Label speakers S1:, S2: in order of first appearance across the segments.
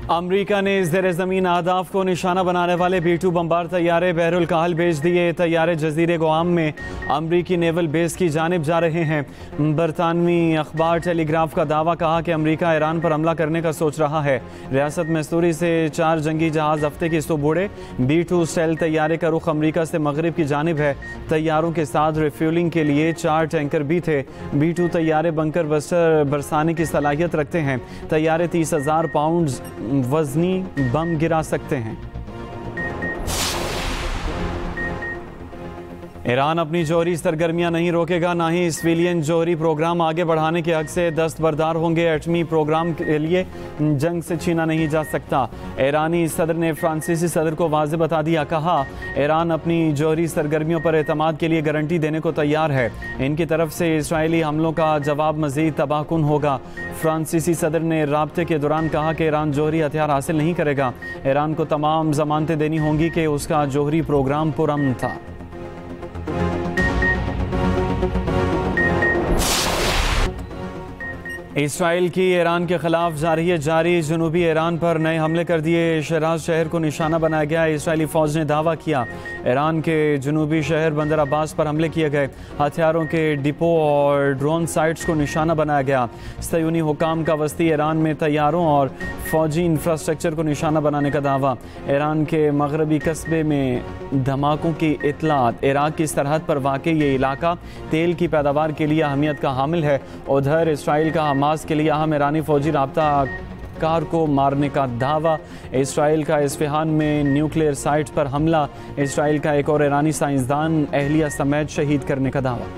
S1: अमरीका ने ज़ेर ज़मीन अहदाफ को निशाना बनाने वाले B-2 बमबार तैयारे बहरुल काहल भेज दिए। तैयारे जजीरे गुआम में अमरीकी नेवल बेस की जानिब जा रहे हैं। बरतानवी अखबार टेलीग्राफ का दावा कहा कि अमरीका ईरान पर हमला करने का सोच रहा है। रियासत मैसूरी से 4 जंगी जहाज हफ्ते की सुबह B-2 स्टेल्थ तैयारे का रुख अमरीका से मगरिब की जानिब है। तैयारों के साथ रिफ्यूलिंग के लिए 4 टैंकर भी थे। B-2 तैयारे बंकर बस्टर बरसाने की सलाहियत रखते हैं। तैयारे 30,000 पाउंड वजनी बम गिरा सकते हैं। ईरान अपनी जौहरी सरगर्मियां नहीं रोकेगा, ना ही सिविलियन जौहरी प्रोग्राम आगे बढ़ाने के हक से दस्तबरदार होंगे। एटमी प्रोग्राम के लिए जंग से छीना नहीं जा सकता। ईरानी सदर ने फ्रांसीसी सदर को वाज़ेह बता दिया। कहा, ईरान अपनी जौहरी सरगर्मियों पर एतमाद के लिए गारंटी देने को तैयार है। इनकी तरफ से इसराइली हमलों का जवाब मज़ीद तबाहकुन होगा। फ्रांसीसी सदर ने राब्ते के दौरान कहा कि ईरान जौहरी हथियार हासिल नहीं करेगा। ईरान को तमाम ज़मानतें देनी होंगी कि उसका जौहरी प्रोग्राम पुरअमन था। इसराइल की ईरान के खिलाफ जारी जनूबी ईरान पर नए हमले कर दिए। शराज शहर को निशाना बनाया गया। इसराइली फौज ने दावा किया ईरान के जनूबी शहर बंदर अब्बास पर हमले किए गए। हथियारों के डिपो और ड्रोन साइट्स को निशाना बनाया गया। सयूनी हुकाम का वस्ती ईरान में तैयारों और फौजी इंफ्रास्ट्रक्चर को निशाना बनाने का दावा। ईरान के मगरबी कस्बे में धमाकों की इतलात। इराक की सरहद पर वाक़ ये इलाका तेल की पैदावार के लिए अहमियत का हामिल है। उधर इसराइल का हमास के लिए अहम ईरानी फौजी राब्ता कार को मारने का दावा। इसराइल का इस्फहान में न्यूक्लियर साइट पर हमला। इसराइल का एक और ईरानी साइंसदान अहलिया समेत शहीद करने का दावा।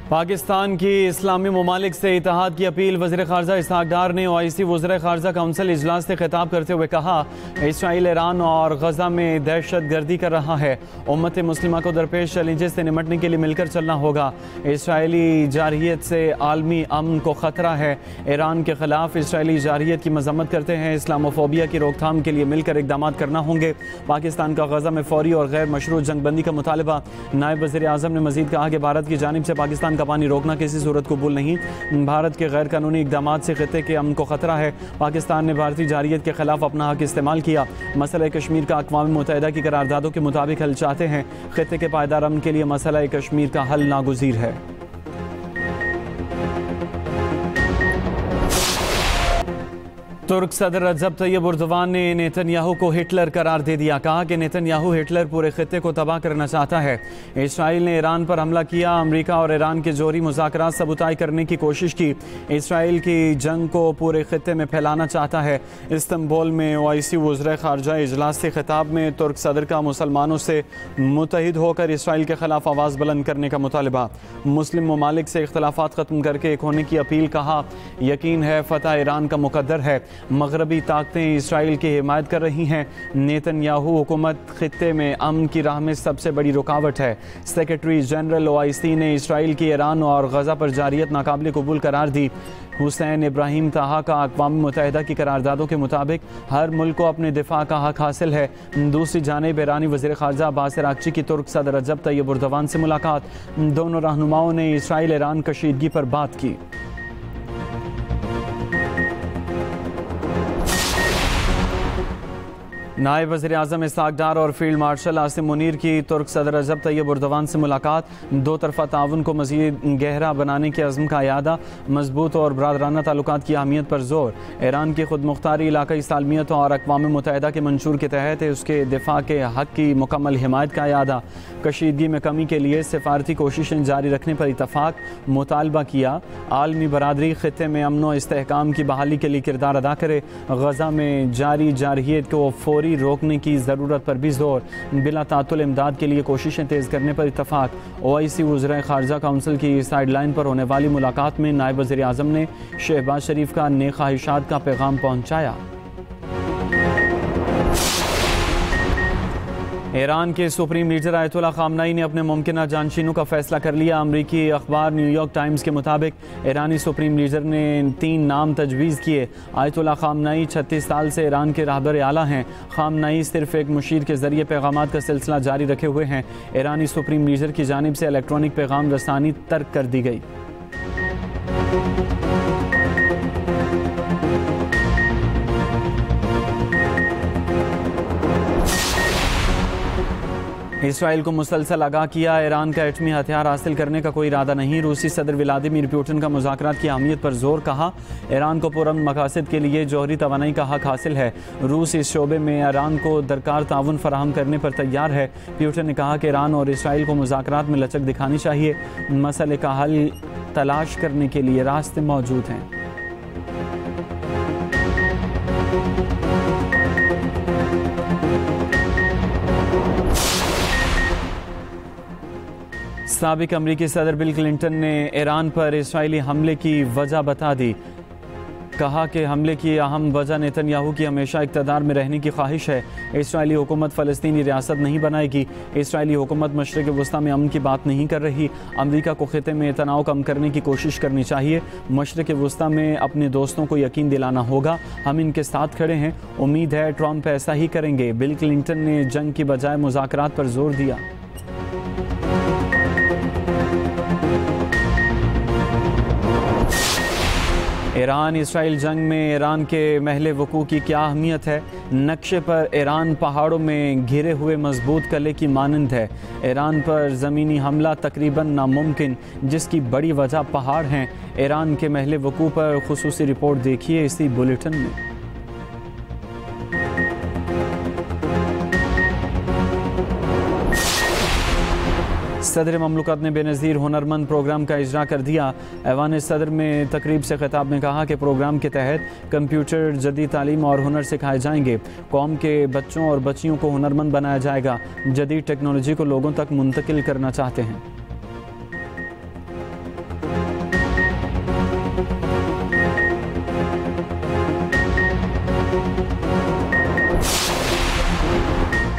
S1: पाकिस्तान की इस्लामी ममालिक से इत्तेहाद की अपील। वज़ीर ख़ारजा इसहाक़ डार ने OIC वज़ीर ख़ारजा काउंसिल इजलास से खिताब करते हुए कहा, इसराइल ईरान और गज़ा में दहशत गर्दी कर रहा है। उम्मत मुस्लिमा को दरपेश चैलेंजेस से निमटने के लिए मिलकर चलना होगा। इसराइली जारहियत से आलमी अमन को ख़तरा है। ईरान के ख़िलाफ़ इसराइली जारहियत की मज़म्मत करते हैं। इस्लामोफोबिया की रोकथाम के लिए मिलकर इक़दाम करना होंगे। पाकिस्तान का गज़ा में फ़ौरी और गैर मशरूत जंगबंदी का मुतालबा। नायब वज़ीर आज़म ने मज़ीद कहा कि भारत की जानिब से पाकिस्तान का पानी रोकना किसी सूरत कबूल नहीं। भारत के गैर कानूनी इक़दामात से खित्ते के अमन को खतरा है। पाकिस्तान ने भारतीय जारहियत के खिलाफ अपना हक इस्तेमाल किया। मसला कश्मीर का अक़वाम मुत्तहिदा की करारदादों के मुताबिक हल चाहते हैं। खित्ते के पायदार अमन के लिए मसला कश्मीर का हल नागुज़ीर है। तुर्क सदर रजब तैयब एर्दोगान ने नेतन्याहू को हिटलर करार दे दिया। कहा कि नेतन्याहू हिटलर पूरे खित्ते को तबाह करना चाहता है। इसराइल ने ईरान पर हमला किया। अमरीका और ईरान के जोहरी मुज़ाकरात सबूताई करने की कोशिश की। इसराइल की जंग को पूरे खित्ते में फैलाना चाहता है। इस्तंबुल में OIC वज़ीर ख़ारजा इजलास से खिताब में तुर्क सदर का मुसलमानों से मुत्तहिद होकर इसराइल के खिलाफ आवाज़ बुलंद करने का मुतालबा। मुस्लिम ममालिक से इख्तलाफात ख़त्म करके एक होने की अपील। कहा, यकीन है फ़तह ईरान का मुकद्दर है। मगरबी ताकतें इसराइल की हिमायत कर रही हैं। नेतन्याहू हुकूमत खित्ते में अमन की राह में सबसे बड़ी रुकावट है। सेक्रेटरी जनरल OIC ने इसराइल की ईरान और गज़ा पर जारियत नाकाबिल कबूल करार दी। हुसैन इब्राहिम ताहा का अक़वाम मुत्तहिदा की करारदादों के मुताबिक हर मुल्क को अपने दिफा का हक हासिल है। दूसरी जानिब ईरानी वज़ीर ख़ारजा अब्बास अराग़ची की तुर्क सदर रजब तैयब एर्दोगान से मुलाकात। दोनों रहनुमाओं ने इसराइल ईरान कशीदगी पर बात की। नायब वज़ीर आज़म इसहाक़ डार और फील्ड मार्शल आसिम मुनीर की तुर्क सदर रजब तैयब एर्दोगान से मुलाकात। दो तरफ़ा ताउन को मज़ीद गहरा बनाने के अज़्म का यादा। मजबूत और बरादराना ताल्लुकात की अहमियत पर जोर। ईरान की खुद मुख्तारी इलाक़ाई सालमियत और अक़वाम मुत्तहिदा के मंशूर के तहत उसके दिफा के हक़ की मुकम्मल हिमायत का यादा। कशीदगी में कमी के लिए सिफारती कोशिशें जारी रखने पर इत्तफ़ाक़। मुतालबा किया आलमी बरादरी खित्ते में अमन व इस्तेहकाम की बहाली के लिए किरदार अदा करे। गज़ा में जारी जारहियत को फौरी रोकने की ज़रूरत पर भी जोर। बिला तातुल इमदाद के लिए कोशिशें तेज़ करने पर इत्तफ़ाक़। OIC वज़ीर ख़ारजा काउंसिल की साइडलाइन पर होने वाली मुलाकात में नायब वज़ीर आज़म ने शहबाज शरीफ का नेक ख्वाहिशात का पैगाम पहुँचाया। ईरान के सुप्रीम लीडर आयतुल्लाह ख़ामनेई ने अपने मुमकिन जानशीनों का फैसला कर लिया। अमरीकी अखबार न्यूयॉर्क टाइम्स के मुताबिक ईरानी सुप्रीम लीडर ने 3 नाम तजवीज़ किए। आयतुल्लाह ख़ामनेई 36 साल से ईरान के रहबर आला हैं। ख़ामनेई सिर्फ एक मुशीर के ज़रिए पैगामात का सिलसिला जारी रखे हुए हैं। ईरानी सुप्रीम लीडर की जानिब से इलेक्ट्रॉनिक पैगाम रसानी तर्क कर दी गई। इसराइल को मुसलसल आगाह किया, ईरान का एटमी हथियार हासिल करने का कोई इरादा नहीं। रूसी सदर व्लादिमीर पुतिन का मुज़ाकरात की अहमियत पर जोर, कहा ईरान को पुरअमन मकासद के लिए जौहरी तवानाई का हक हासिल है। रूस इस शोबे में ईरान को दरकार ताउन फराहम करने पर तैयार है। पुतिन ने कहा कि ईरान और इसराइल को मुज़ाकरात में लचक दिखानी चाहिए। मसले का हल तलाश करने के लिए रास्ते मौजूद हैं। साबिक अमरीकी सदर बिल क्लिंटन ने ईरान पर इसराइली हमले की वजह बता दी। कहा कि हमले की अहम वजह नेतन्याहू की हमेशा इक़्तिदार में रहने की ख्वाहिश है। इसराइली हुकूमत फ़लस्तीनी रियासत नहीं बनाएगी। इसराइली हुकूमत मशरिक़ वस्ता में अमन की बात नहीं कर रही। अमरीका को ख़िते में तनाव कम करने की कोशिश करनी चाहिए। मशरिक़ वस्ता में अपने दोस्तों को यकीन दिलाना होगा। हम इनके साथ खड़े हैं। उम्मीद है ट्रंप ऐसा ही करेंगे। बिल क्लिंटन ने जंग की बजाय मुज़ाकरात पर जोर दिया। ईरान इसराइल जंग में ईरान के महले वकू की क्या अहमियत है। नक्शे पर ईरान पहाड़ों में घिरे हुए मजबूत किले की मानंद है। ईरान पर ज़मीनी हमला तकरीबन नामुमकिन, जिसकी बड़ी वजह पहाड़ हैं। ईरान के महले वकू पर खुसूसी रिपोर्ट देखिए इसी बुलेटिन में। सदर ममलकत ने बेनज़ीर हुनरमंद प्रोग्राम का इजरा कर दिया। ऐवान सदर में तकरीब से खिताब में कहा कि प्रोग्राम के तहत कंप्यूटर, जदीद तालीम और हुनर सिखाए जाएंगे। कौम के बच्चों और बच्चियों को हुनरमंद बनाया जाएगा। जदीद टेक्नोलॉजी को लोगों तक मुंतकिल करना चाहते हैं।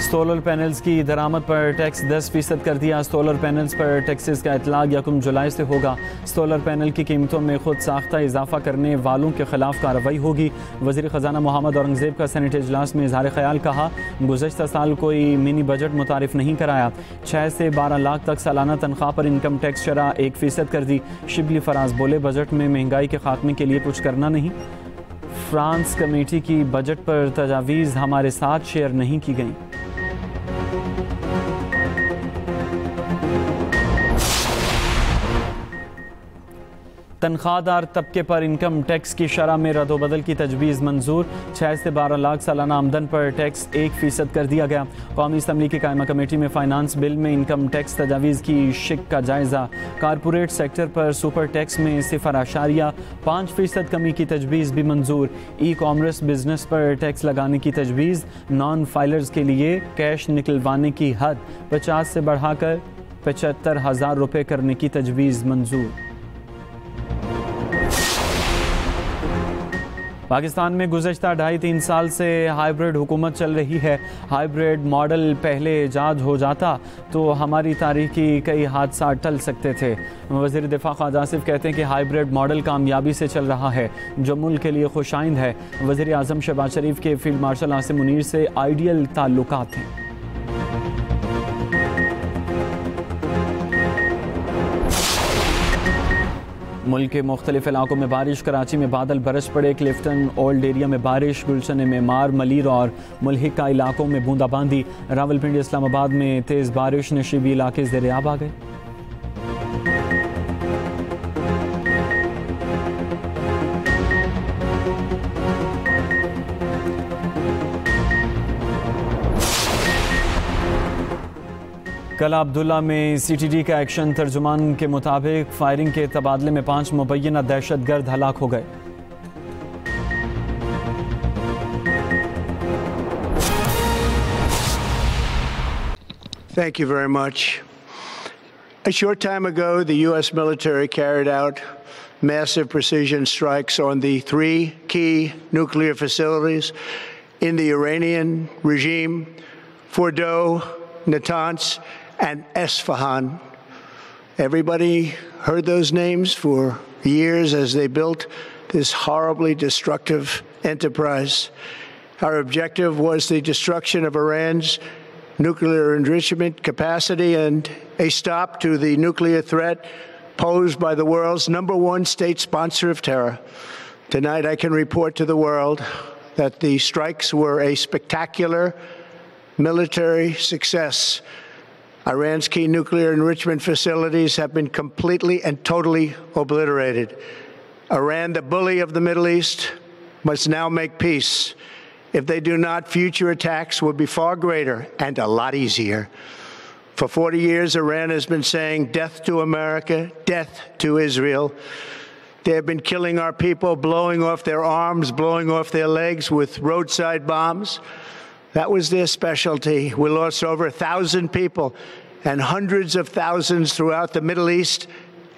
S1: सोलर पैनल्स की दरामद पर टैक्स 10% कर दिया। सोलर पैनल्स पर टैक्सेस का इतलाक 1 जुलाई से होगा। सोलर पैनल की कीमतों में खुद साख्ता इजाफा करने वालों के खिलाफ कार्रवाई होगी। वज़ीर ख़जाना मोहम्मद औरंगज़ेब का सेनेट इजलास में इज़हार ख्याल, कहा गुज़श्ता साल कोई मिनी बजट मुतारिफ नहीं कराया। 6 से 12 लाख तक सालाना तनख्वाह पर इनकम टैक्स शरह 1% कर दी। शिबली फराज बोले बजट में महंगाई के खात्मे के लिए कुछ करना नहीं। फ्रांस कमेटी की बजट पर तजावीज़ हमारे साथ शेयर नहीं की गई। तनख्वाहदार तबके पर इनकम टैक्स की शरह में रद्दोबदल की तजवीज़ मंजूर। 6 से 12 लाख सालाना आमदन पर टैक्स 1% कर दिया गया। कौमी असम्बली की कायमा कमेटी में फाइनेंस बिल में इनकम टैक्स तजावीज़ की शिक का जायज़ा। कारपोरेट सेक्टर पर सुपर टैक्स में 0.5% कमी की तजवीज़ भी मंजूर। ई कॉमर्स बिजनेस पर टैक्स लगाने की तजवीज़। नॉन फाइलर्स के लिए कैश निकलवाने की हद 50 से बढ़ाकर 75,000 रुपये करने की तजवीज़ मंजूर। पाकिस्तान में गुज़श्ता 2.5-3 साल से हाइब्रिड हुकूमत चल रही है। हाइब्रिड मॉडल पहले ईजाद हो जाता तो हमारी तारीख की कई हादसा टल सकते थे। वज़ीर दिफा ख्वाजा आसिफ कहते हैं कि हाइब्रिड मॉडल कामयाबी से चल रहा है, जो मुल्क के लिए खुशाइंद है। वज़ीर आज़म शहबाज शरीफ के फील्ड मार्शल आसिम मुनीर से आइडियल ताल्लुकात हैं। मुल्क के मुख्तलिफ इलाकों में बारिश। कराची में बादल बरस पड़े। क्लिफ्टन ओल्ड एरिया में बारिश। गुलशन मेमार, मलीर और मुल्हिका इलाकों में बूंदाबांदी। रावलपिंडी, इस्लामाबाद में तेज़ बारिश। नशीबी इलाके ज़ेर-ए-आब आ गए। कला अब्दुल्ला में CTD का एक्शन। तर्जुमान के मुताबिक फायरिंग के तबादले में 5 मुबैना दहशतगर्द हलाक हो गए।
S2: Thank you very much. A short time ago, the U.S. military carried out massive precision strikes on the 3 key nuclear facilities in the Iranian regime: Fordo, Natanz, and Esfahan. Everybody heard those names for years as they built this horribly destructive enterprise. Our objective was the destruction of Iran's nuclear enrichment capacity and a stop to the nuclear threat posed by the world's #1 state sponsor of terror. Tonight I can report to the world that the strikes were a spectacular military success Iran's key nuclear enrichment facilities have been completely and totally obliterated. Iran, the bully of the Middle East, must now make peace. If they do not, future attacks will be far greater and a lot easier. For 40 years, Iran has been saying death to America, death to Israel. They have been killing our people, blowing off their arms, blowing off their legs with roadside bombs. That was their specialty. We lost over 1,000 people, and hundreds of thousands throughout the Middle East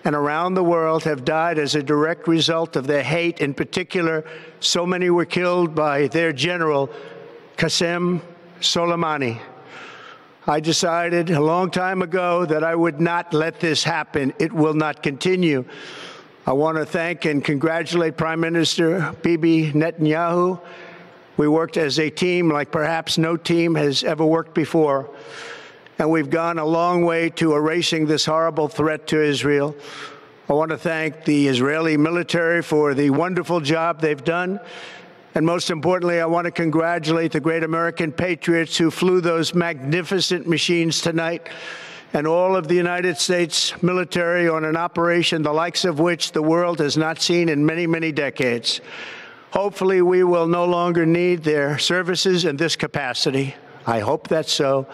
S2: and around the world have died as a direct result of their hate. In particular, so many were killed by their general, Qasem Soleimani. I decided a long time ago that I would not let this happen. It will not continue. I want to thank and congratulate Prime Minister Bibi Netanyahu. We worked as a team like perhaps no team has ever worked before. And we've gone a long way to erasing this horrible threat to Israel. I want to thank the Israeli military for the wonderful job they've done. And most importantly, I want to congratulate the great American patriots who flew those magnificent machines tonight, and all of the United States military on an operation the likes of which the world has not seen in many, many decades. Hopefully, we will no longer need their services in this capacity. I hope that's so.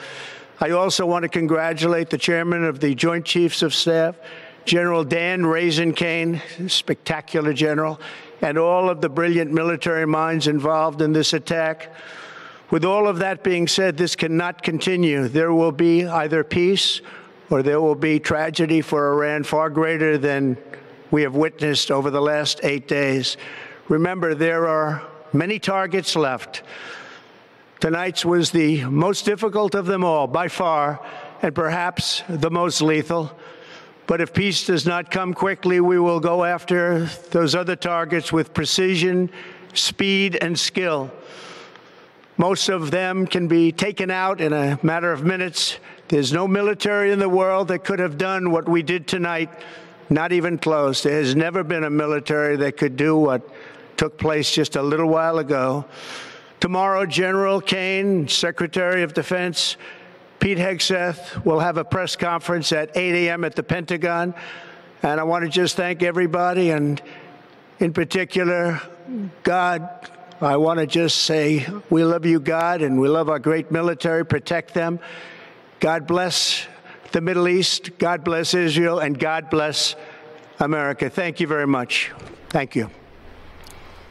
S2: I also want to congratulate the chairman of the Joint Chiefs of Staff, General Dan Raisin-Kane, spectacular general, and all of the brilliant military minds involved in this attack. With all of that being said, this cannot continue. There will be either peace or there will be tragedy for Iran far greater than we have witnessed over the last 8 days. Remember, there are many targets left. Tonight's was the most difficult of them all, by far, and perhaps the most lethal. But if peace does not come quickly, we will go after those other targets with precision, speed, and skill. Most of them can be taken out in a matter of minutes. There's no military in the world that could have done what we did tonight, not even close. There has never been a military that could do what took place just a little while ago. Tomorrow, General Kane, Secretary of Defense, Pete Hegseth will have a press conference at 8 a.m. at the Pentagon. And I want to just thank everybody, and in particular, God. I want to just say we love you, God, and we love our great military. Protect them. God bless the Middle East. God bless Israel, and God bless America. Thank you very much. Thank you.